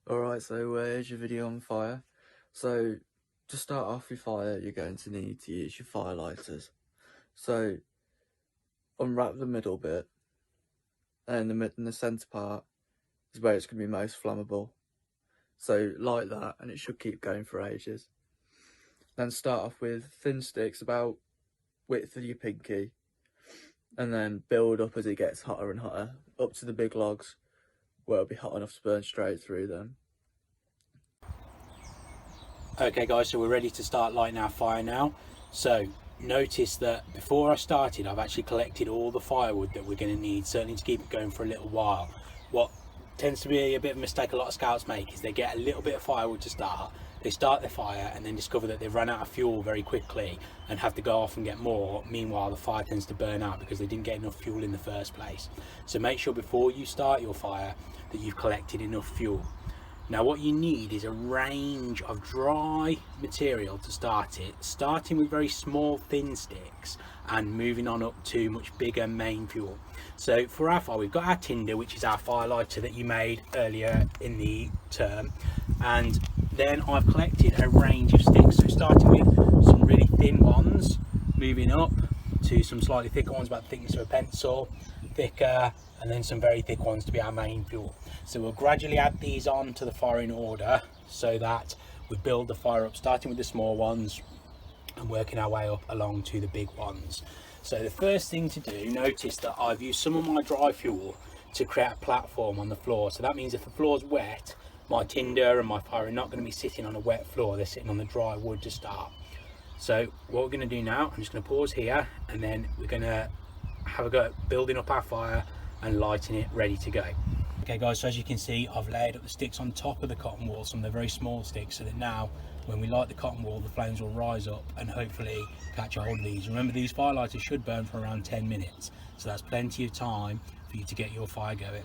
Alright, so here's your video on fire. So, to start off your fire, you're going to need to use your fire lighters. So, unwrap the middle bit, and in the centre part is where it's going to be most flammable. So, light that, and it should keep going for ages. Then start off with thin sticks, about width of your pinky, and then build up as it gets hotter and hotter, up to the big logs, where it'll be hot enough to burn straight through them. Okay guys, so we're ready to start lighting our fire now. So notice that before I started, I've actually collected all the firewood that we're going to need, certainly to keep it going for a little while. What tends to be a bit of a mistake a lot of scouts make is they get a little bit of firewood to start, they start their fire and then discover that they've run out of fuel very quickly and have to go off and get more. Meanwhile, the fire tends to burn out because they didn't get enough fuel in the first place. So make sure before you start your fire that you've collected enough fuel. Now what you need is a range of dry material to start it, starting with very small thin sticks and moving on up to much bigger main fuel. So for our fire, we've got our tinder, which is our fire lighter that you made earlier in the term, and then I've collected a range of sticks, so starting with some really thin ones, moving up to some slightly thicker ones, about the thickness of a pencil, thicker, and then some very thick ones to be our main fuel. So we'll gradually add these on to the fire in order so that we build the fire up, starting with the small ones and working our way up along to the big ones. So the first thing to do, notice that I've used some of my dry fuel to create a platform on the floor. So that means if the floor's wet, my tinder and my fire are not going to be sitting on a wet floor, they're sitting on the dry wood to start. So what we're going to do now, I'm just going to pause here and then we're going to have a go at building up our fire and lighting it ready to go. Okay guys, so as you can see, I've laid up the sticks on top of the cotton wool, some of the very small sticks, so that now when we light the cotton wool, the flames will rise up and hopefully catch a hold of these. Remember, these fire lighters should burn for around 10 minutes, so that's plenty of time for you to get your fire going.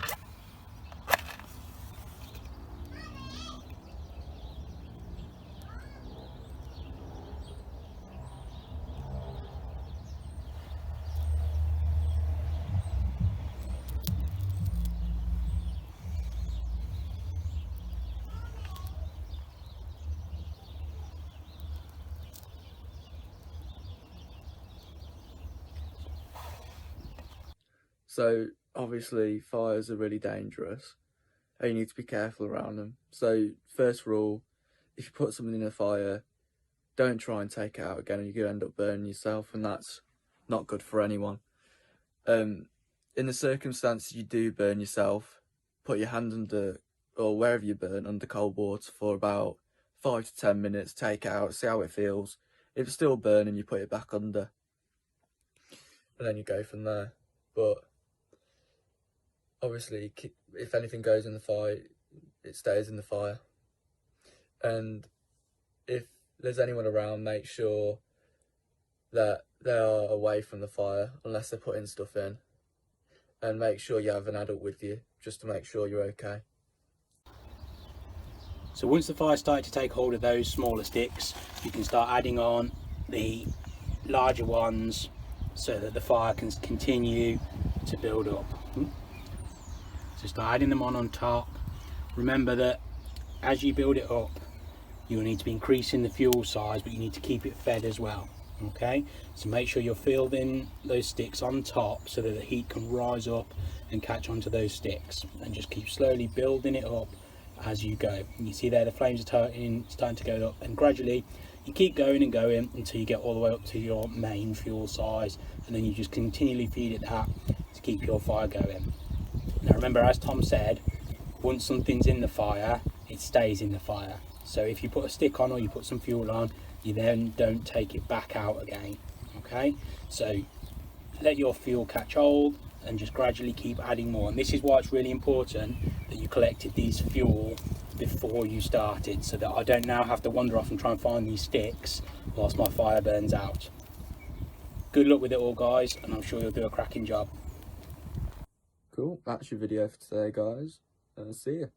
So obviously fires are really dangerous and you need to be careful around them. So first rule, if you put something in a fire, don't try and take it out again, and you're going to end up burning yourself, and that's not good for anyone. In the circumstances you do burn yourself, put your hand under, or wherever you burn, under cold water for about 5 to 10 minutes, take it out, see how it feels. If it's still burning, you put it back under and then you go from there. But obviously, if anything goes in the fire, it stays in the fire. And if there's anyone around, make sure that they are away from the fire unless they're putting stuff in. And make sure you have an adult with you, just to make sure you're okay. So once the fire started to take hold of those smaller sticks, you can start adding on the larger ones so that the fire can continue to build up. So start adding them on top. Remember that as you build it up, you'll need to be increasing the fuel size, but you need to keep it fed as well. Okay, so make sure you're filling those sticks on top so that the heat can rise up and catch onto those sticks, and just keep slowly building it up as you go. And you see there the flames are starting to go up, and gradually you keep going and going until you get all the way up to your main fuel size, and then you just continually feed it that to keep your fire going. Now remember, as Tom said, once something's in the fire, it stays in the fire. So if you put a stick on or you put some fuel on, you then don't take it back out again. Okay, so let your fuel catch hold and just gradually keep adding more. And this is why it's really important that you collected these fuel before you started, so that I don't now have to wander off and try and find these sticks whilst my fire burns out. Good luck with it all guys, and I'm sure you'll do a cracking job. Cool, that's your video for today guys, see ya.